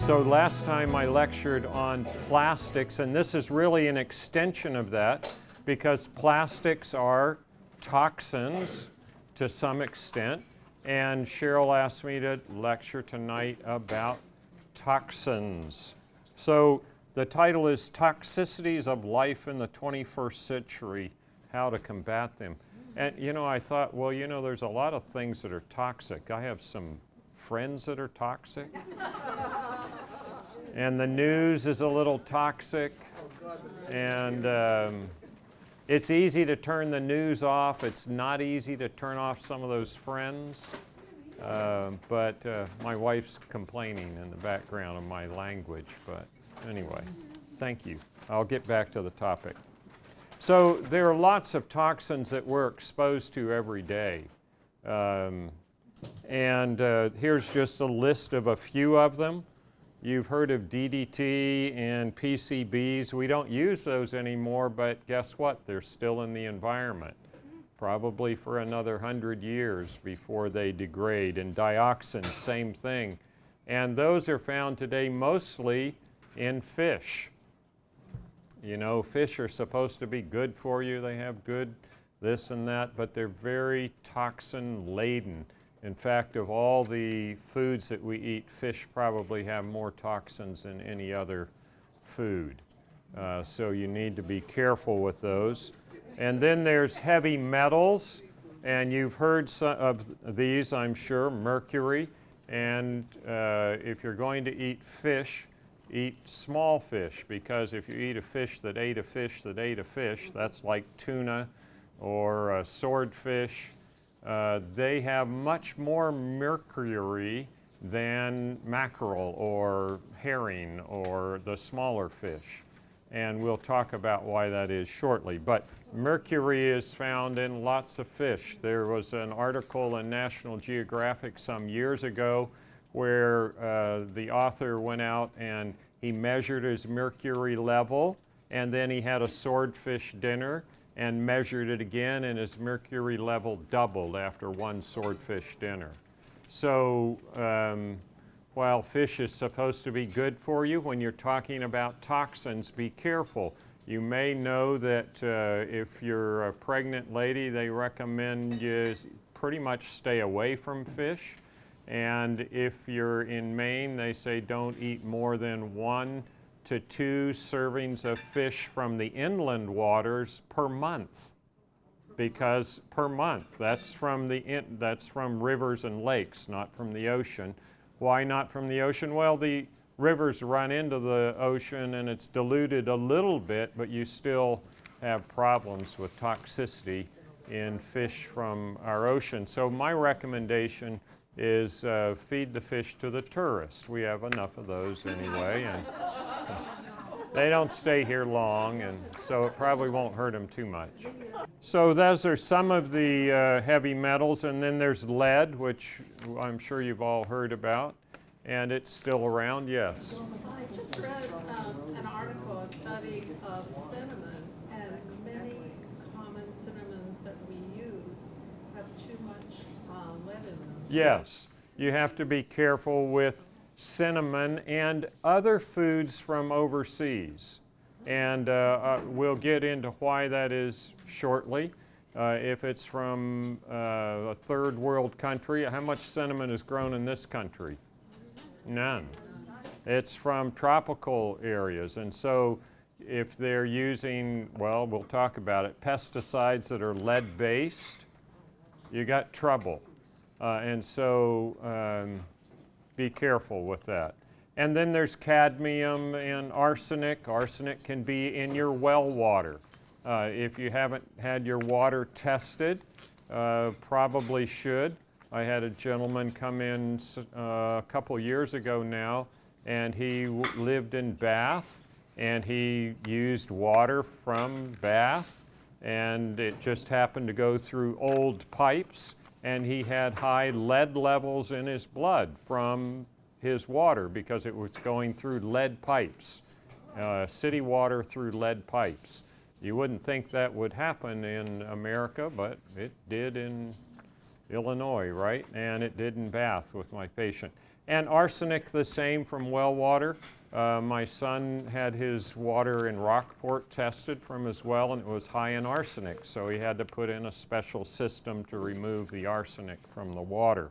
So last time I lectured on plastics, and this is really an extension of that because plastics are toxins to some extent. And Cheryl asked me to lecture tonight about toxins. So the title is Toxicities of Life in the 21st Century, How to Combat Them. And you know, I thought, well, you know, there's a lot of things that are toxic. I have some friends that are toxic. And the news is a little toxic. And it's easy to turn the news off. It's not easy to turn off some of those friends. But my wife's complaining in the background of my language. But anyway, thank you. I'll get back to the topic. So there are lots of toxins that we're exposed to every day. Here's just a list of a few of them. You've heard of DDT and PCBs. We don't use those anymore, but guess what? They're still in the environment, probably for another 100 years before they degrade. And dioxins, same thing. And those are found today mostly in fish. You know, fish are supposed to be good for you. They have good this and that, but they're very toxin-laden. In fact, of all the foods that we eat, fish probably have more toxins than any other food. So you need to be careful with those. And then there's heavy metals, and you've heard some of these, I'm sure, mercury. And if you're going to eat fish, eat small fish, because if you eat a fish that ate a fish that ate a fish, that's like tuna or swordfish. They have much more mercury than mackerel or herring or the smaller fish. And we'll talk about why that is shortly. But mercury is found in lots of fish. There was an article in National Geographic some years ago where the author went out and he measured his mercury level, and then he had a swordfish dinner and measured it again, and his mercury level doubled after one swordfish dinner. So while fish is supposed to be good for you, when you're talking about toxins, be careful. You may know that if you're a pregnant lady, they recommend you pretty much stay away from fish. And if you're in Maine, they say don't eat more than 1 to 2 servings of fish from the inland waters per month. Because per month, that's from rivers and lakes, not from the ocean. Why not from the ocean? Well, the rivers run into the ocean and it's diluted a little bit, but you still have problems with toxicity in fish from our ocean. So my recommendation is feed the fish to the tourists. We have enough of those anyway, and they don't stay here long, and so it probably won't hurt them too much. So those are some of the heavy metals, and then there's lead, which I'm sure you've all heard about, and it's still around, yes. I just read an article, a study of cinnamon, and many common cinnamons that we use have too much lead in them. Yes, you have to be careful with cinnamon and other foods from overseas. And we'll get into why that is shortly. If it's from a third world country, how much cinnamon is grown in this country? None. It's from tropical areas. And so if they're using, well, we'll talk about it, pesticides that are lead-based, you got trouble. And so be careful with that. And then there's cadmium and arsenic. Arsenic can be in your well water. If you haven't had your water tested, probably should. I had a gentleman come in a couple years ago now, and he lived in Bath, and he used water from Bath, and it just happened to go through old pipes, and he had high lead levels in his blood from his water because it was going through lead pipes, city water through lead pipes. You wouldn't think that would happen in America, but it did in Illinois, right? And it did in Bath with my patient. And arsenic the same from well water. My son had his water in Rockport tested from his well, and it was high in arsenic, so he had to put in a special system to remove the arsenic from the water.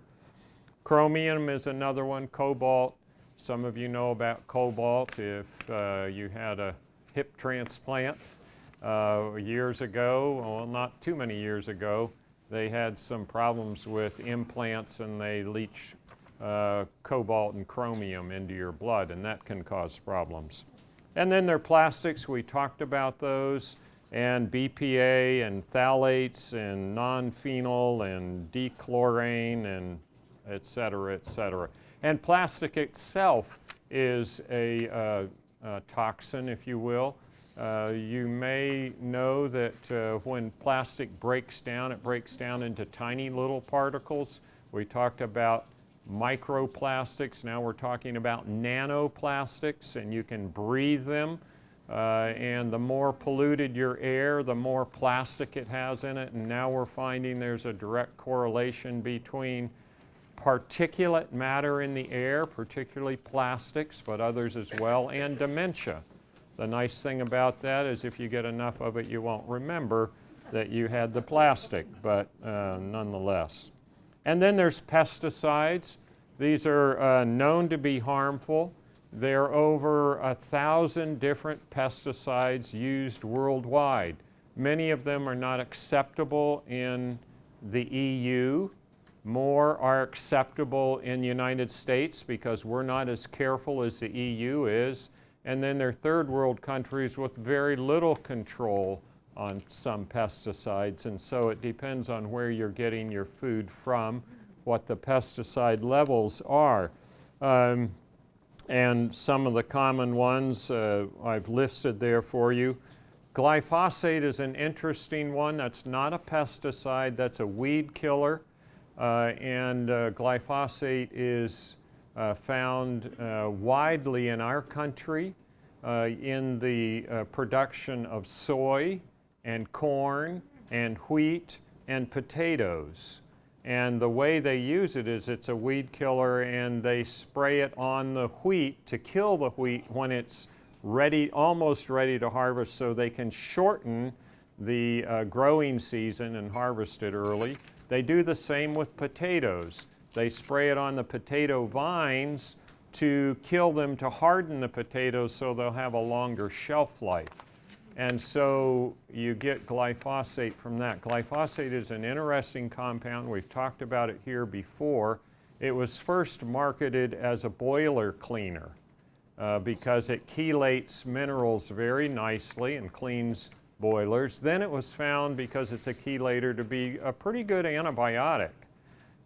Chromium is another one, cobalt. Some of you know about cobalt if you had a hip transplant years ago, well, not too many years ago. They had some problems with implants, and they leach cobalt and chromium into your blood, and that can cause problems. And then there are plastics. We talked about those, and BPA and phthalates and nonphenol and dechlorane and et cetera, et cetera. And plastic itself is a toxin, if you will. You may know that when plastic breaks down, it breaks down into tiny little particles. We talked about microplastics. Now we're talking about nanoplastics, and you can breathe them. And the more polluted your air, the more plastic it has in it. And now we're finding there's a direct correlation between particulate matter in the air, particularly plastics, but others as well, and dementia. The nice thing about that is if you get enough of it, you won't remember that you had the plastic, but nonetheless. And then there's pesticides. These are known to be harmful. There are over 1,000 different pesticides used worldwide. Many of them are not acceptable in the EU. More are acceptable in the United States because we're not as careful as the EU is. And then there are third world countries with very little control on some pesticides, and so it depends on where you're getting your food from, what the pesticide levels are. And some of the common ones I've listed there for you. Glyphosate is an interesting one. That's not a pesticide, that's a weed killer. And glyphosate is found widely in our country in the production of soy and corn and wheat and potatoes. And the way they use it is it's a weed killer, and they spray it on the wheat to kill the wheat when it's ready, almost ready to harvest, so they can shorten the growing season and harvest it early. They do the same with potatoes. They spray it on the potato vines to kill them, to harden the potatoes so they'll have a longer shelf life. And so you get glyphosate from that. Glyphosate is an interesting compound. We've talked about it here before. It was first marketed as a boiler cleaner because it chelates minerals very nicely and cleans boilers. Then it was found, because it's a chelator, to be a pretty good antibiotic.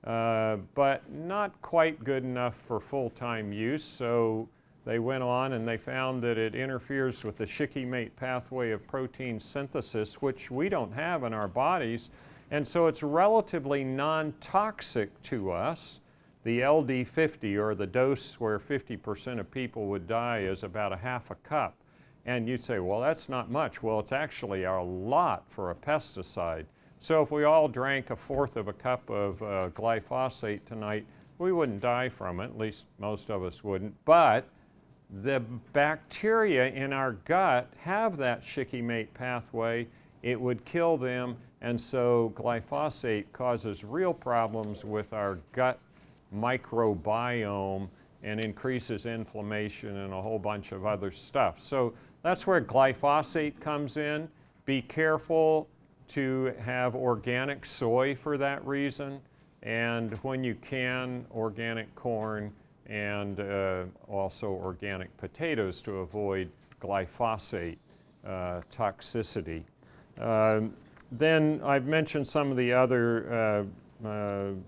But not quite good enough for full-time use, so they went on and they found that it interferes with the shikimate pathway of protein synthesis, which we don't have in our bodies, and so it's relatively non-toxic to us. The LD50, or the dose where 50% of people would die, is about a half a cup. And you'd say, well, that's not much. Well, it's actually a lot for a pesticide. So if we all drank 1/4 of a cup of glyphosate tonight, we wouldn't die from it, at least most of us wouldn't. But the bacteria in our gut have that shikimate pathway. It would kill them, and so glyphosate causes real problems with our gut microbiome and increases inflammation and a whole bunch of other stuff. So that's where glyphosate comes in. Be careful to have organic soy for that reason, and when you can, organic corn and also organic potatoes to avoid glyphosate toxicity. Then I've mentioned some of the other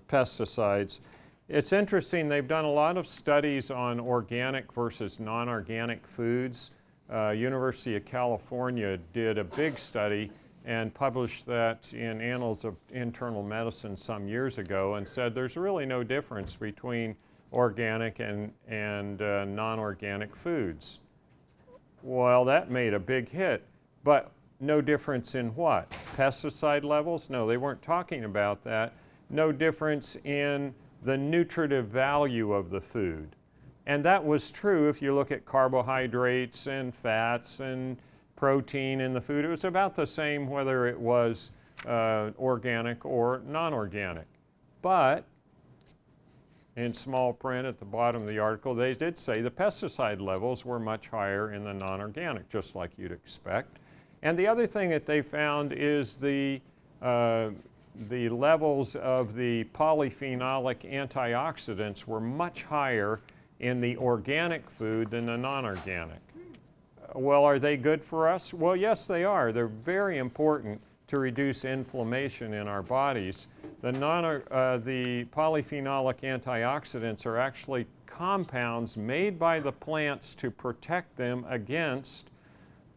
pesticides. It's interesting, they've done a lot of studies on organic versus non-organic foods. University of California did a big study and published that in Annals of Internal Medicine some years ago, and said there's really no difference between organic and non-organic foods. Well, that made a big hit, but no difference in what? Pesticide levels? No, they weren't talking about that. No difference in the nutritive value of the food. And that was true if you look at carbohydrates and fats and protein in the food. It was about the same whether it was organic or non-organic. But in small print at the bottom of the article, they did say the pesticide levels were much higher in the non-organic, just like you'd expect. And the other thing that they found is the levels of the polyphenolic antioxidants were much higher in the organic food than the non-organic. Well, are they good for us? Well, yes, they are. They're very important to reduce inflammation in our bodies. The polyphenolic antioxidants are actually compounds made by the plants to protect them against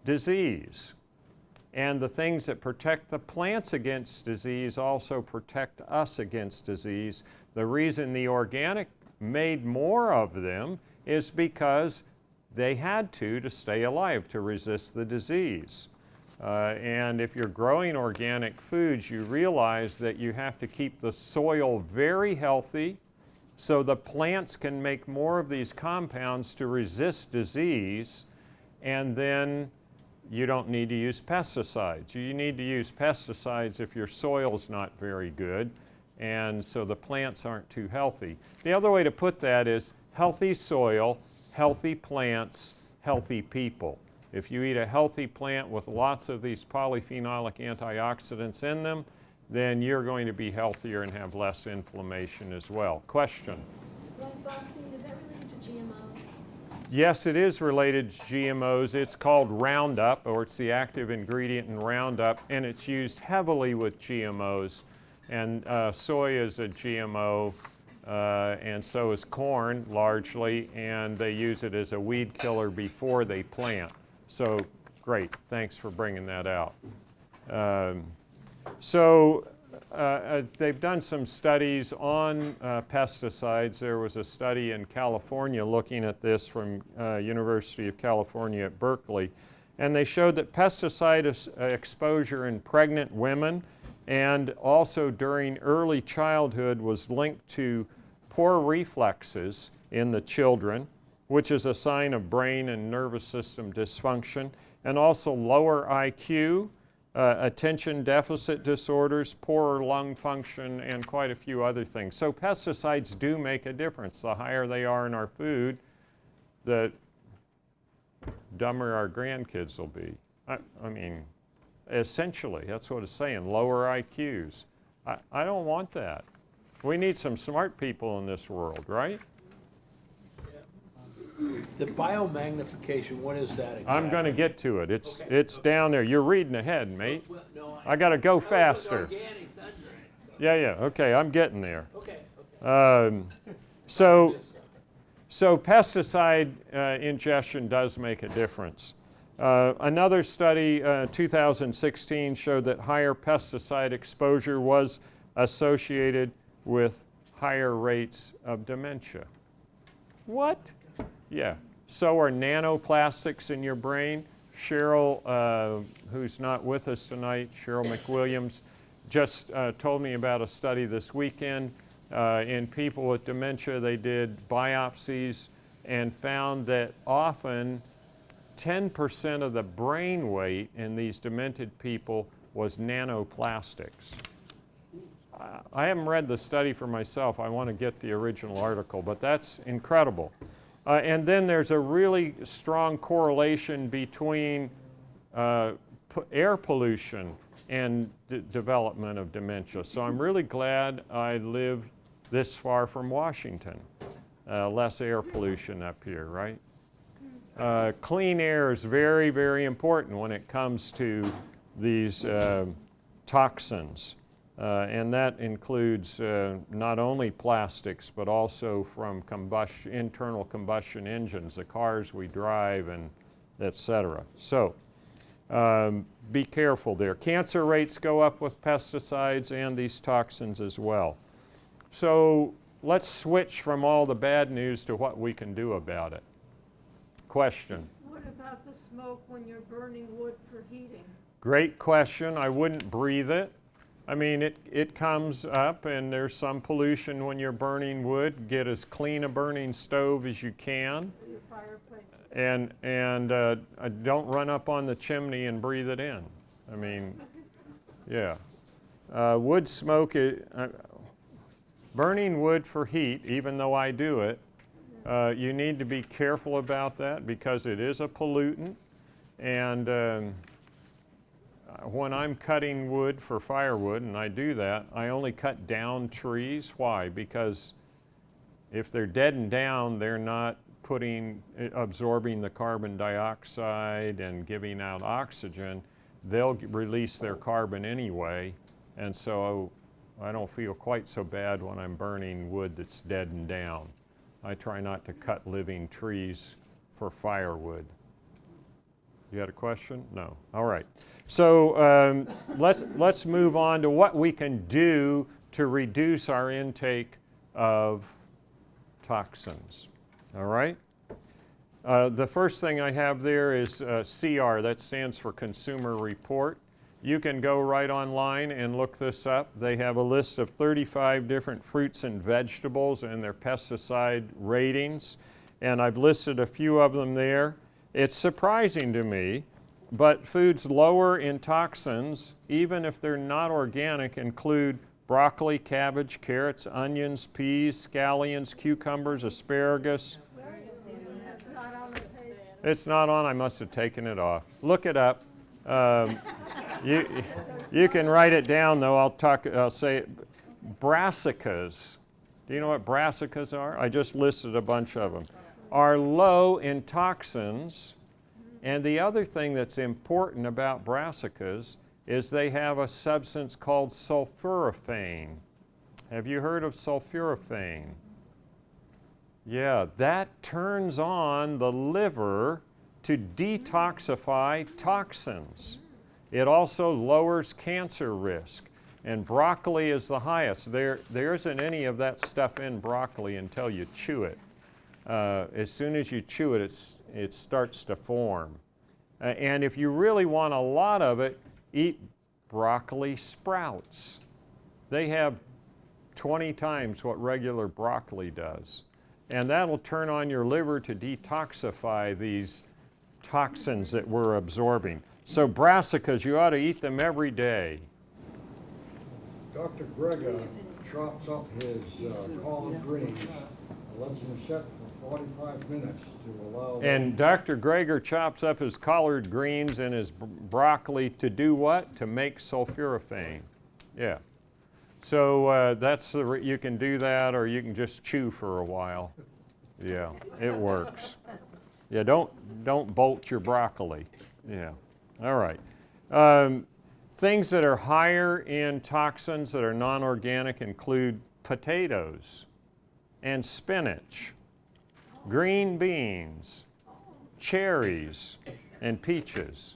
disease. And the things that protect the plants against disease also protect us against disease. The reason the organic made more of them is because they had to stay alive, to resist the disease. And if you're growing organic foods, you realize that you have to keep the soil very healthy so the plants can make more of these compounds to resist disease, and then you don't need to use pesticides. You need to use pesticides if your soil's not very good, and so the plants aren't too healthy. The other way to put that is healthy soil, healthy plants, healthy people. If you eat a healthy plant with lots of these polyphenolic antioxidants in them, then you're going to be healthier and have less inflammation as well. Question? Glyphosate, is that related to GMOs? Yes, it is related to GMOs. It's called Roundup, or it's the active ingredient in Roundup, and it's used heavily with GMOs. And soy is a GMO, and so is corn largely, and they use it as a weed killer before they plant. So great, thanks for bringing that out. They've done some studies on pesticides. There was a study in California looking at this from University of California at Berkeley, and they showed that pesticide exposure in pregnant women and also during early childhood was linked to poor reflexes in the children, which is a sign of brain and nervous system dysfunction, and also lower IQ, attention deficit disorders, poorer lung function, and quite a few other things. So pesticides do make a difference. The higher they are in our food, the dumber our grandkids will be. I mean, essentially, that's what it's saying, lower IQs. I don't want that. We need some smart people in this world, right? The biomagnification, what is that exactly? I'm going to get to it. It's Okay. it's down there. You're reading ahead, mate. Well, no, I got to go I was with faster. organic thunder, so- Yeah, okay, I'm getting there. Okay. So pesticide ingestion does make a difference. Another study, 2016, showed that higher pesticide exposure was associated with higher rates of dementia. What? Yeah. So are nanoplastics in your brain. Cheryl, who's not with us tonight, Cheryl McWilliams, just told me about a study this weekend. In people with dementia, they did biopsies and found that often 10% of the brain weight in these demented people was nanoplastics. I haven't read the study for myself. I want to get the original article, but that's incredible. And then there's a really strong correlation between air pollution and development of dementia. So I'm really glad I live this far from Washington. Less air pollution up here, right? Clean air is very, very important when it comes to these toxins. And that includes not only plastics, but also from internal combustion engines, the cars we drive, and et cetera. So be careful there. Cancer rates go up with pesticides and these toxins as well. So let's switch from all the bad news to what we can do about it. Question? What about the smoke when you're burning wood for heating? Great question. I wouldn't breathe it. I mean, it comes up and there's some pollution when you're burning wood. Get as clean a burning stove as you can. Your fireplace. And don't run up on the chimney and breathe it in. I mean, yeah. Wood smoke, burning wood for heat, even though I do it, you need to be careful about that because it is a pollutant. And when I'm cutting wood for firewood, and I do that, I only cut down trees. Why? Because if they're dead and down, they're not absorbing the carbon dioxide and giving out oxygen. They'll release their carbon anyway, and so I don't feel quite so bad when I'm burning wood that's dead and down. I try not to cut living trees for firewood. You had a question? No. All right. So let's move on to what we can do to reduce our intake of toxins. All right? The first thing I have there is CR. That stands for Consumer Report. You can go right online and look this up. They have a list of 35 different fruits and vegetables and their pesticide ratings, and I've listed a few of them there. It's surprising to me, but foods lower in toxins, even if they're not organic, include broccoli, cabbage, carrots, onions, peas, scallions, cucumbers, asparagus. Where are you seeing that? It's not on the tape. It's not on, I must have taken it off. Look it up. You can write it down though, I'll say it. Brassicas. Do you know what brassicas are? I just listed a bunch of them. Are low in toxins, and the other thing that's important about brassicas is they have a substance called sulforaphane. Have you heard of sulforaphane? Yeah, that turns on the liver to detoxify toxins. It also lowers cancer risk, and broccoli is the highest. There isn't any of that stuff in broccoli until you chew it. As soon as you chew it, it starts to form. And if you really want a lot of it, eat broccoli sprouts. They have 20 times what regular broccoli does. And that'll turn on your liver to detoxify these toxins that we're absorbing. So brassicas, you ought to eat them every day. Dr. Greger chops up his collard greens and lets them set for 45 minutes to allow And Dr. Greger chops up his collard greens and his broccoli to do what? To make sulforaphane. Yeah. So you can do that, or you can just chew for a while. Yeah, it works. Yeah, don't bolt your broccoli. Yeah. All right. Things that are higher in toxins that are non-organic include potatoes and spinach, green beans, cherries, and peaches.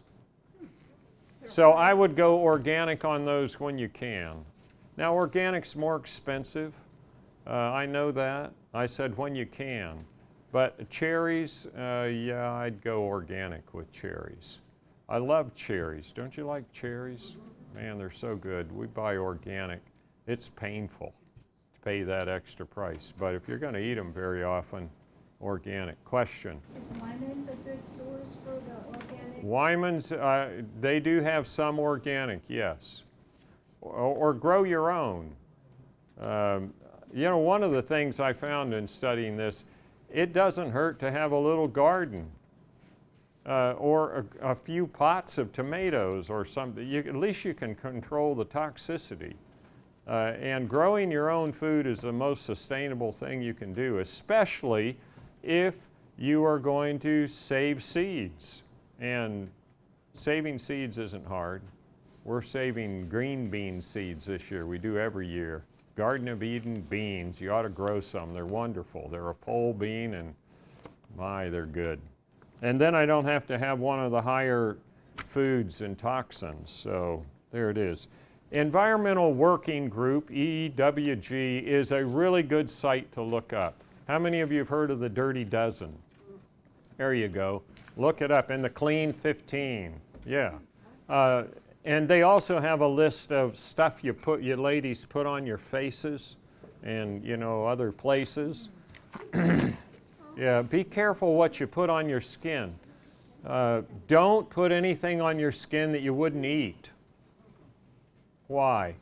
So I would go organic on those when you can. Now, organic's more expensive. I know that. I said when you can. But cherries, yeah, I'd go organic with cherries. I love cherries. Don't you like cherries? Man, they're so good. We buy organic. It's painful to pay that extra price. But if you're going to eat them very often, organic. Question? Is Wyman's a good source for the organic? Wyman's, they do have some organic, yes. Or grow your own. You know, one of the things I found in studying this, it doesn't hurt to have a little garden or a few pots of tomatoes or something. At least you can control the toxicity. And growing your own food is the most sustainable thing you can do, especially if you are going to save seeds. And saving seeds isn't hard. We're saving green bean seeds this year. We do every year. Garden of Eden beans. You ought to grow some. They're wonderful. They're a pole bean, and my, they're good. And then I don't have to have one of the higher foods and toxins. So there it is. Environmental Working Group, EWG, is a really good site to look up. How many of you have heard of the Dirty Dozen? There you go. Look it up. And the Clean 15. Yeah. And they also have a list of stuff you ladies put on your faces and, you know, other places. Yeah, be careful what you put on your skin. Don't put anything on your skin that you wouldn't eat. Why?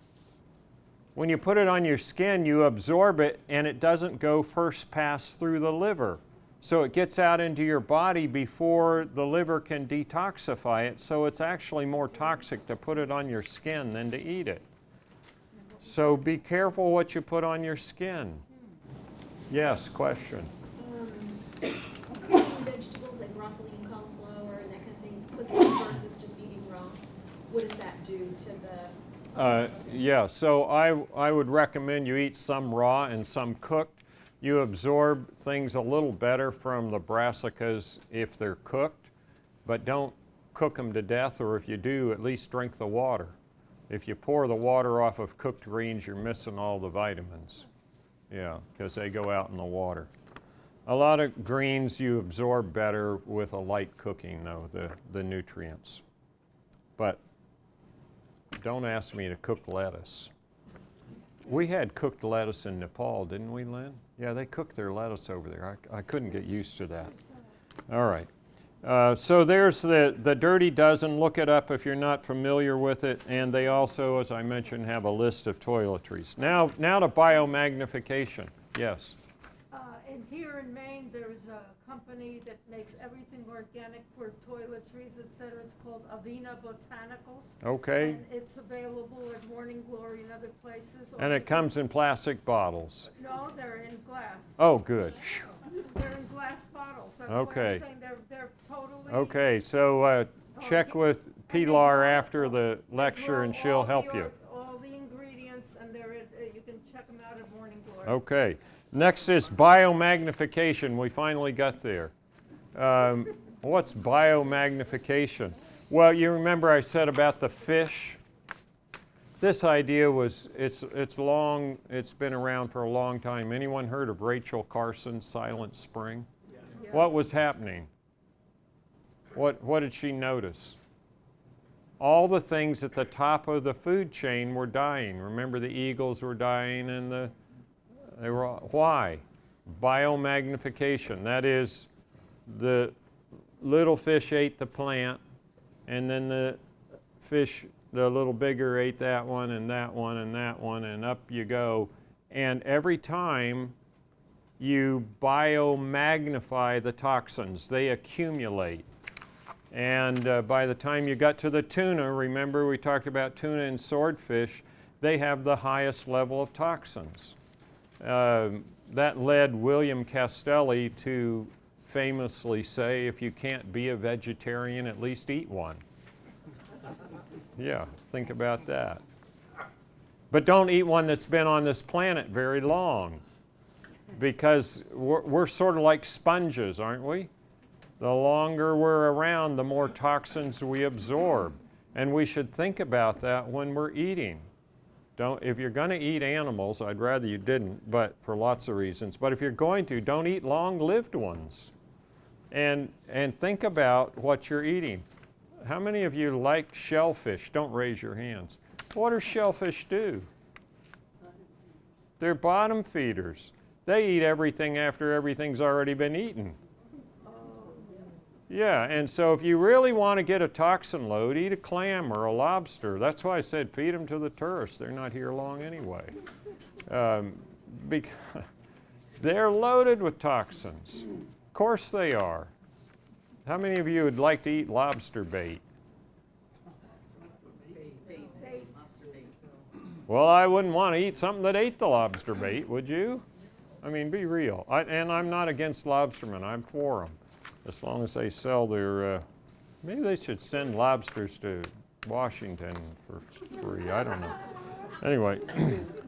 When you put it on your skin, you absorb it and it doesn't go first pass through the liver. So it gets out into your body before the liver can detoxify it, so it's actually more toxic to put it on your skin than to eat it. So be careful what you put on your skin. Yes, question. Cooking vegetables like broccoli and cauliflower and that kind of thing, cooking versus just eating raw, what does that do to the... Yeah, so I would recommend you eat some raw and some cooked. You absorb things a little better from the brassicas if they're cooked, but don't cook them to death, or if you do, at least drink the water. If you pour the water off of cooked greens, you're missing all the vitamins. Yeah, because they go out in the water. A lot of greens you absorb better with a light cooking, though, the nutrients. But don't ask me to cook lettuce. We had cooked lettuce in Nepal, didn't we, Lynn? Yeah, they cook their lettuce over there. I couldn't get used to that. All right. So there's the Dirty Dozen. Look it up if you're not familiar with it. And they also, as I mentioned, have a list of toiletries. Now to biomagnification. Yes. And here in Maine, there's a company that makes everything organic for toiletries, et cetera. It's called Avena Botanicals. Okay. And it's available at Morning Glory and other places. And it comes in plastic bottles. No, they're in glass. Oh, good. They're in glass bottles. That's Okay. why I'm saying they're totally... Okay, so check with Pilar after the lecture and she'll help you. All the ingredients, and you can check them out at Morning Glory. Okay. Next is biomagnification. We finally got there. What's biomagnification? Well, you remember I said about the fish? This idea was, it's been around for a long time. Anyone heard of Rachel Carson's Silent Spring? Yeah. What was happening? What did she notice? All the things at the top of the food chain were dying. Remember the eagles were dying and why? Biomagnification. That is, the little fish ate the plant, and then the fish, the little bigger, ate that one and that one and that one, and up you go. And every time you biomagnify the toxins, they accumulate. And by the time you got to the tuna, remember we talked about tuna and swordfish, they have the highest level of toxins. That led William Castelli to famously say, if you can't be a vegetarian, at least eat one. Yeah, think about that. But don't eat one that's been on this planet very long, because we're sort of like sponges, aren't we? The longer we're around, the more toxins we absorb. And we should think about that when we're eating. If you're going to eat animals, I'd rather you didn't, but for lots of reasons. But if you're going to, don't eat long-lived ones. And think about what you're eating. How many of you like shellfish? Don't raise your hands. What do shellfish do? They're bottom feeders. They eat everything after everything's already been eaten. Yeah, and so if you really want to get a toxin load, eat a clam or a lobster. That's why I said feed them to the tourists. They're not here long anyway. Because they're loaded with toxins. Of course they are. How many of you would like to eat lobster bait? Well, I wouldn't want to eat something that ate the lobster bait, would you? I mean, be real. And I'm not against lobstermen. I'm for them. As long as they sell their, maybe they should send lobsters to Washington for free. I don't know. Anyway,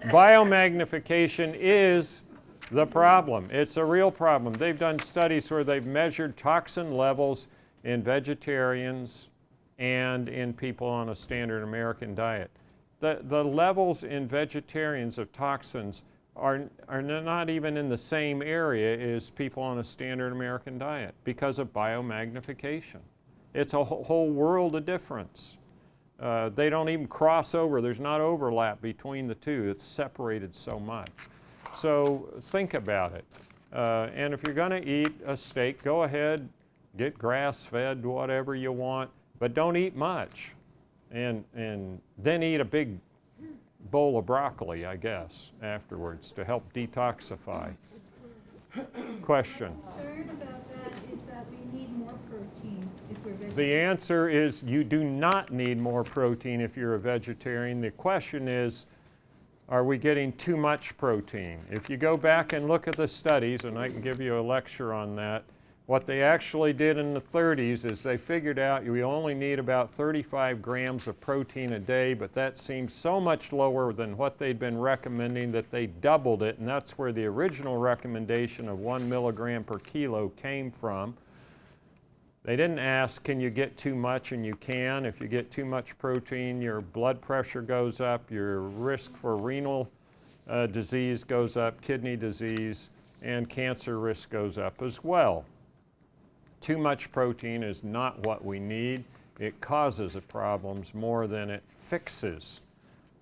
biomagnification is the problem. It's a real problem. They've done studies where they've measured toxin levels in vegetarians and in people on a standard American diet. The levels in vegetarians of toxins are not even in the same area as people on a standard American diet because of biomagnification. It's a whole world of difference. They don't even cross over. There's not overlap between the two. It's separated so much. So think about it. And if you're going to eat a steak, go ahead, get grass-fed, whatever you want, but don't eat much. And then eat a big bowl of broccoli, I guess, afterwards to help detoxify. Question? Concern about that is that we need more protein if we're vegetarian. The answer is you do not need more protein if you're a vegetarian. The question is, are we getting too much protein? If you go back and look at the studies, and I can give you a lecture on that, what they actually did in the 30s is they figured out we only need about 35 grams of protein a day, but that seems so much lower than what they'd been recommending that they doubled it, and that's where the original recommendation of 1 milligram per kilo came from. They didn't ask, can you get too much? And you can. If you get too much protein, your blood pressure goes up, your risk for renal disease goes up, kidney disease, and cancer risk goes up as well. Too much protein is not what we need. It causes problems more than it fixes.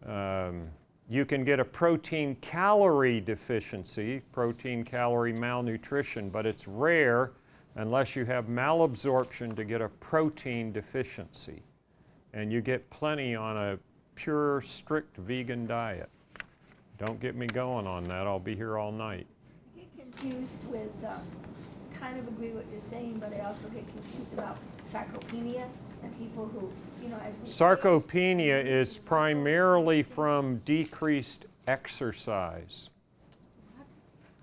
You can get a protein calorie deficiency, protein calorie malnutrition, but it's rare unless you have malabsorption to get a protein deficiency. And you get plenty on a pure, strict vegan diet. Don't get me going on that. I'll be here all night. I get confused with, kind of agree what you're saying, but I also get confused about sarcopenia and people who, as we Sarcopenia is primarily from decreased exercise.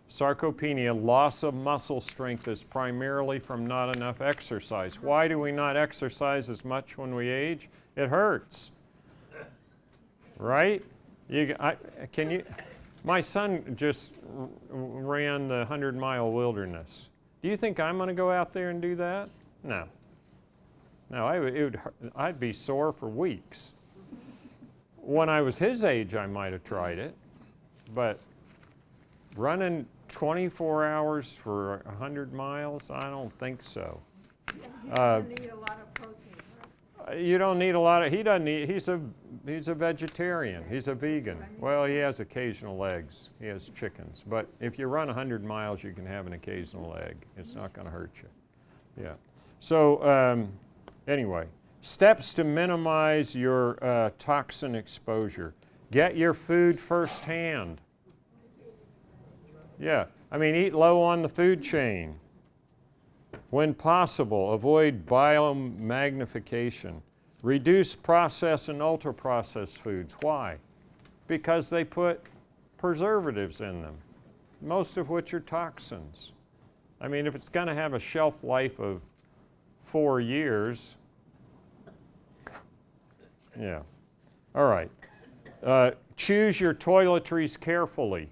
Sarcopenia, loss of muscle strength, is primarily from not enough exercise. Why do we not exercise as much when we age? It hurts, right? My son just ran the 100-mile wilderness. Do you think I'm going to go out there and do that? No. No, I'd be sore for weeks. When I was his age, I might have tried it, but running 24 hours for 100 miles, I don't think so. You don't need a lot of protein, right? You don't need a lot of, he doesn't eat, he's a vegetarian, he's a vegan. Well, he has occasional eggs, he has chickens, but if you run 100 miles, you can have an occasional egg. It's not going to hurt you. Yeah. So anyway, steps to minimize your toxin exposure. Get your food firsthand. Yeah, I mean, eat low on the food chain. When possible, avoid biomagnification. Reduce processed and ultra-processed foods. Why? Because they put preservatives in them, most of which are toxins. I mean, if it's going to have a shelf life of 4 years, yeah. All right. Choose your toiletries carefully.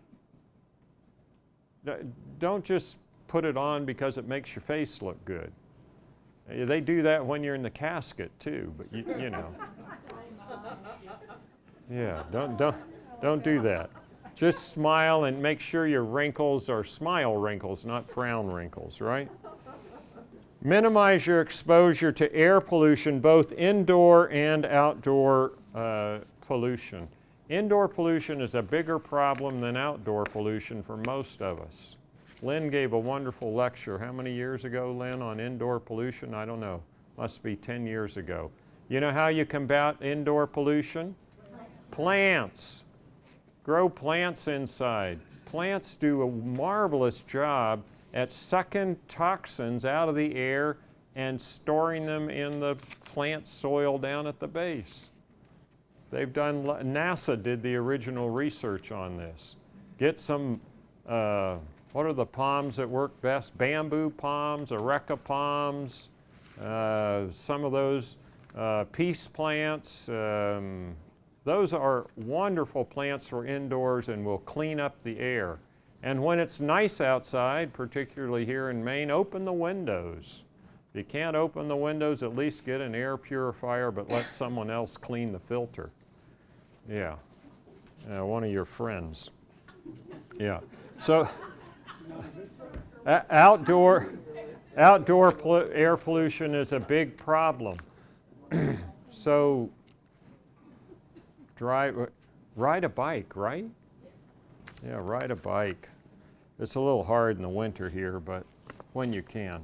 Don't just put it on because it makes your face look good. They do that when you're in the casket too, but you know. Yeah, don't do that. Just smile and make sure your wrinkles are smile wrinkles, not frown wrinkles, right? Minimize your exposure to air pollution, both indoor and outdoor pollution. Indoor pollution is a bigger problem than outdoor pollution for most of us. Lynn gave a wonderful lecture. How many years ago, Lynn, on indoor pollution? I don't know. Must be 10 years ago. You know how you combat indoor pollution? Plants. Grow plants inside. Plants do a marvelous job at sucking toxins out of the air and storing them in the plant soil down at the base. They've done, NASA did the original research on this. Get some, what are the palms that work best? Bamboo palms, areca palms, some of those peace plants. Those are wonderful plants for indoors and will clean up the air. And when it's nice outside, particularly here in Maine, open the windows. If you can't open the windows, at least get an air purifier, but let someone else clean the filter. Yeah, one of your friends. Yeah, so outdoor air pollution is a big problem. So ride a bike, right? Yeah, ride a bike. It's a little hard in the winter here, but when you can.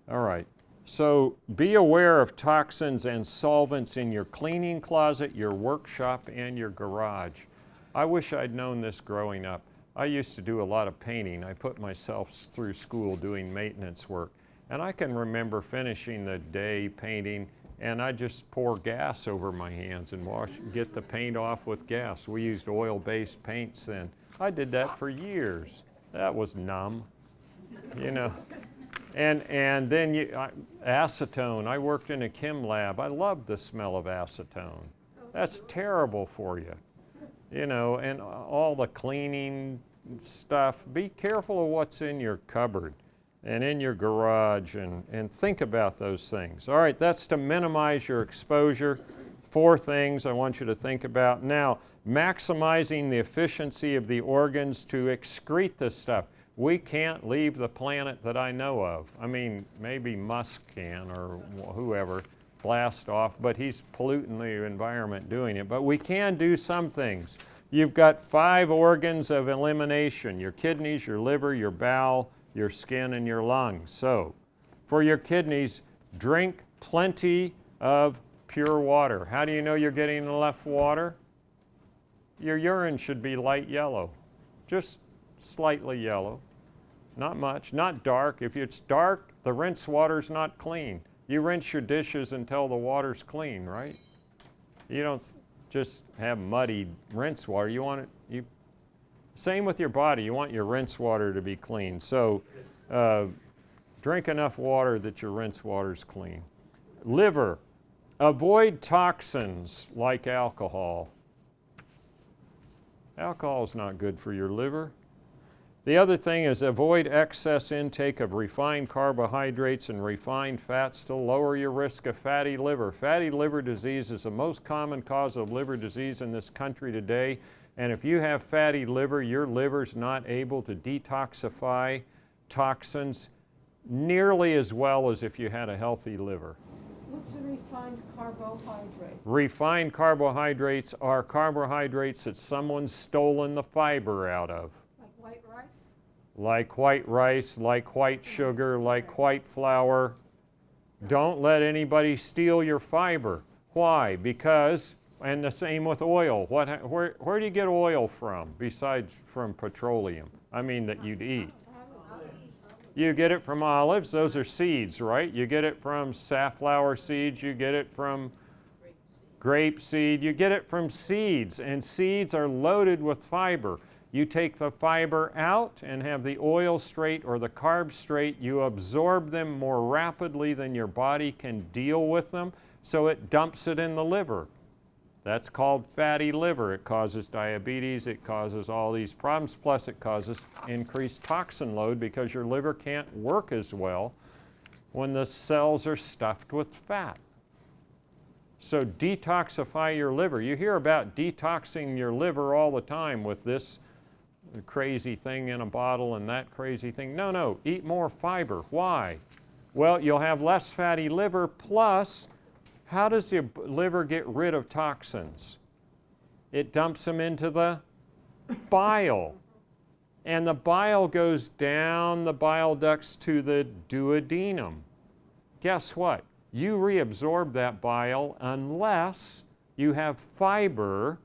All right. So be aware of toxins and solvents in your cleaning closet, your workshop, and your garage. I wish I'd known this growing up. I used to do a lot of painting. I put myself through school doing maintenance work. And I can remember finishing the day painting, and I just pour gas over my hands and get the paint off with gas. We used oil-based paints then. I did that for years. That was numb, you know. And then acetone. I worked in a chem lab. I loved the smell of acetone. That's terrible for you, you know, and all the cleaning stuff. Be careful of what's in your cupboard and in your garage, and think about those things. All right, that's to minimize your exposure. 4 things I want you to think about. Now, maximizing the efficiency of the organs to excrete this stuff. We can't leave the planet that I know of. I mean, maybe Musk can, or whoever, blast off, but he's polluting the environment doing it. But we can do some things. You've got 5 organs of elimination: your kidneys, your liver, your bowel, your skin, and your lungs. So, for your kidneys, drink plenty of pure water. How do you know you're getting enough water? Your urine should be light yellow, just slightly yellow. Not much, not dark. If it's dark, the rinse water's not clean. You rinse your dishes until the water's clean, right? You don't just have muddy rinse water. You want it, same with your body. You want your rinse water to be clean. So drink enough water that your rinse water's clean. Liver. Avoid toxins like alcohol. Alcohol is not good for your liver. The other thing is avoid excess intake of refined carbohydrates and refined fats to lower your risk of fatty liver. Fatty liver disease is the most common cause of liver disease in this country today. And if you have fatty liver, your liver's not able to detoxify toxins nearly as well as if you had a healthy liver. What's a refined carbohydrate? Refined carbohydrates are carbohydrates that someone's stolen the fiber out of. Like white rice? Like white rice, like white sugar, like white flour. Don't let anybody steal your fiber. Why? Because, and the same with oil. Where do you get oil from besides from petroleum? I mean that you'd eat. You get it from olives. Those are seeds, right? You get it from safflower seeds. You get it from grape seed. You get it from seeds, and seeds are loaded with fiber. You take the fiber out and have the oil straight or the carbs straight. You absorb them more rapidly than your body can deal with them, so it dumps it in the liver. That's called fatty liver. It causes diabetes, it causes all these problems, plus it causes increased toxin load because your liver can't work as well when the cells are stuffed with fat. So detoxify your liver. You hear about detoxing your liver all the time with this crazy thing in a bottle and that crazy thing. No, eat more fiber. Why? Well, you'll have less fatty liver, plus how does your liver get rid of toxins? It dumps them into the bile. And the bile goes down the bile ducts to the duodenum. Guess what? You reabsorb that bile unless you have fiber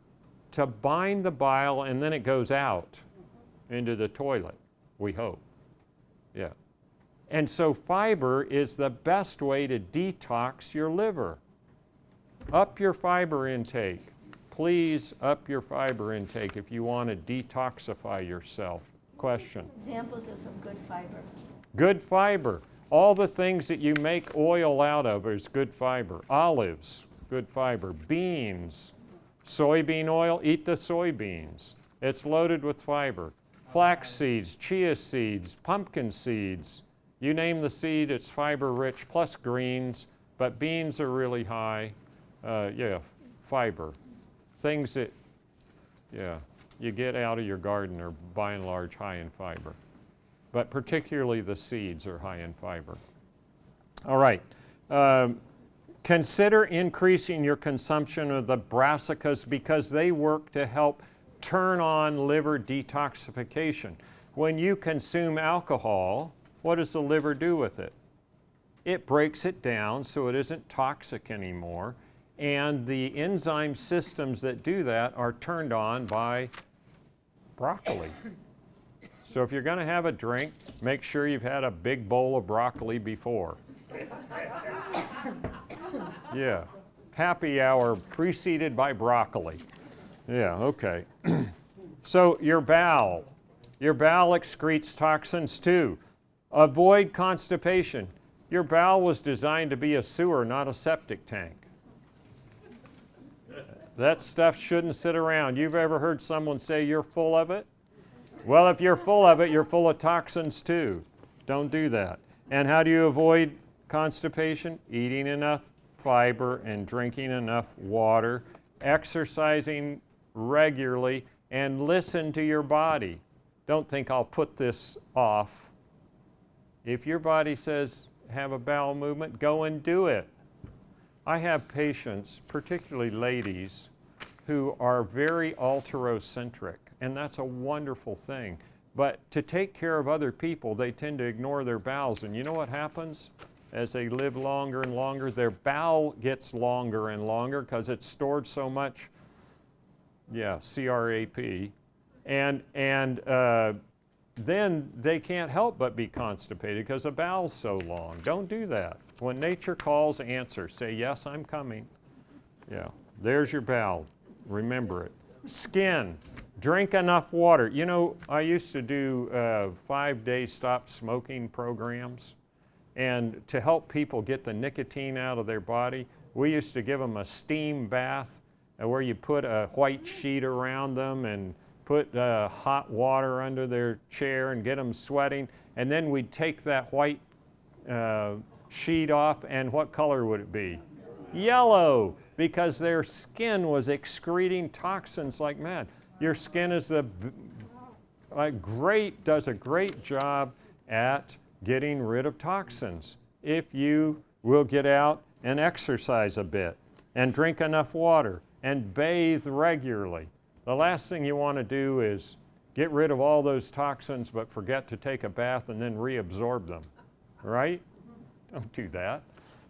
to bind the bile, and then it goes out into the toilet, we hope. Yeah. And so fiber is the best way to detox your liver. Up your fiber intake. Please up your fiber intake if you want to detoxify yourself. Question. Examples of some good fiber. Good fiber. All the things that you make oil out of is good fiber. Olives, good fiber. Beans, soybean oil, eat the soybeans. It's loaded with fiber. Flax seeds, chia seeds, pumpkin seeds. You name the seed, it's fiber rich, plus greens, but beans are really high. Fiber. Things that, you get out of your garden are by and large high in fiber. But particularly the seeds are high in fiber. All right. Consider increasing your consumption of the brassicas because they work to help turn on liver detoxification. When you consume alcohol, what does the liver do with it? It breaks it down so it isn't toxic anymore, and the enzyme systems that do that are turned on by broccoli. So if you're going to have a drink, make sure you've had a big bowl of broccoli before. Yeah, happy hour preceded by broccoli. Yeah, okay. So your bowel excretes toxins too. Avoid constipation. Your bowel was designed to be a sewer, not a septic tank. That stuff shouldn't sit around. You've ever heard someone say you're full of it? Well, if you're full of it, you're full of toxins too. Don't do that. And how do you avoid constipation? Eating enough fiber and drinking enough water, exercising regularly, and listen to your body. Don't think I'll put this off. If your body says have a bowel movement, go and do it. I have patients, particularly ladies, who are very alterocentric, and that's a wonderful thing. But to take care of other people, they tend to ignore their bowels, and you know what happens? As they live longer and longer, their bowel gets longer and longer because it's stored so much, CRAP, and then they can't help but be constipated because the bowel's so long. Don't do that. When nature calls, answer. Say, yes, I'm coming. Yeah, there's your bowel. Remember it. Skin. Drink enough water. You know, I used to do 5-day stop smoking programs. And to help people get the nicotine out of their body, we used to give them a steam bath where you put a white sheet around them and put hot water under their chair and get them sweating. And then we'd take that white sheet off, and what color would it be? Yellow, because their skin was excreting toxins like mad. Your skin is does a great job at getting rid of toxins if you will get out and exercise a bit and drink enough water and bathe regularly. The last thing you want to do is get rid of all those toxins but forget to take a bath and then reabsorb them, right? Don't do that.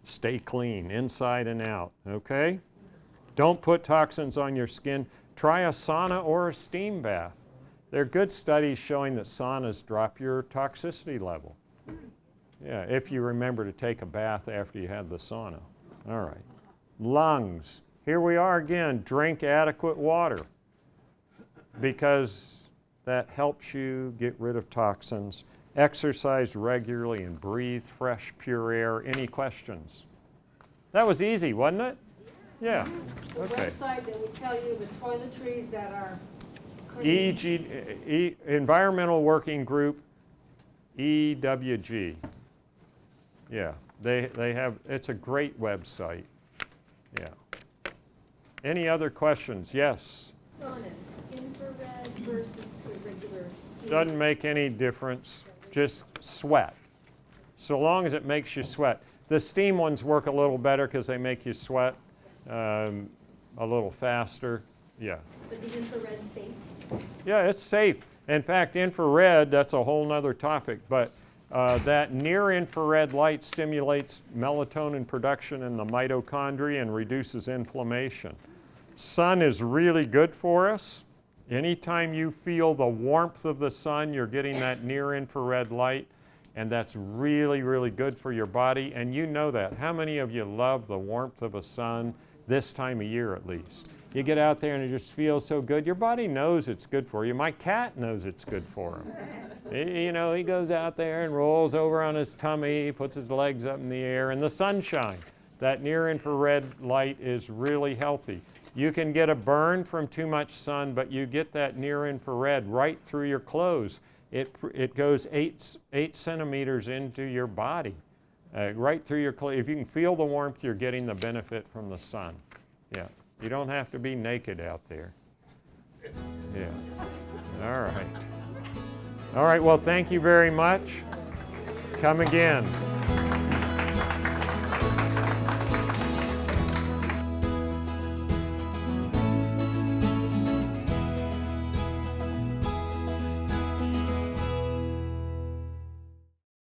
Stay clean inside and out, okay? Don't put toxins on your skin. Try a sauna or a steam bath. There are good studies showing that saunas drop your toxicity level. Yeah, if you remember to take a bath after you had the sauna. All right. Lungs. Here we are again. Drink adequate water because that helps you get rid of toxins. Exercise regularly and breathe fresh, pure air. Any questions? That was easy, wasn't it? Yeah. The Okay. website that would tell you the toiletries that are clean. Environmental Working Group, EWG. Yeah, they have, it's a great website. Yeah. Any other questions? Yes. Saunas, infrared versus the regular steam. Doesn't make any difference. Just sweat. So long as it makes you sweat. The steam ones work a little better because they make you sweat a little faster. Yeah. But the infrared's safe? Yeah, it's safe. In fact, infrared, that's a whole nother topic, but that near-infrared light stimulates melatonin production in the mitochondria and reduces inflammation. Sun is really good for us. Anytime you feel the warmth of the sun, you're getting that near-infrared light, and that's really, really good for your body, and you know that. How many of you love the warmth of a sun this time of year at least? You get out there and it just feels so good. Your body knows it's good for you. My cat knows it's good for him. You know, he goes out there and rolls over on his tummy, puts his legs up in the air, and the sunshine. That near-infrared light is really healthy. You can get a burn from too much sun, but you get that near-infrared right through your clothes. It goes 8 centimeters into your body, right through your clothes. If you can feel the warmth, you're getting the benefit from the sun. Yeah. You don't have to be naked out there. Yeah. All right. All right, well, thank you very much. Come again.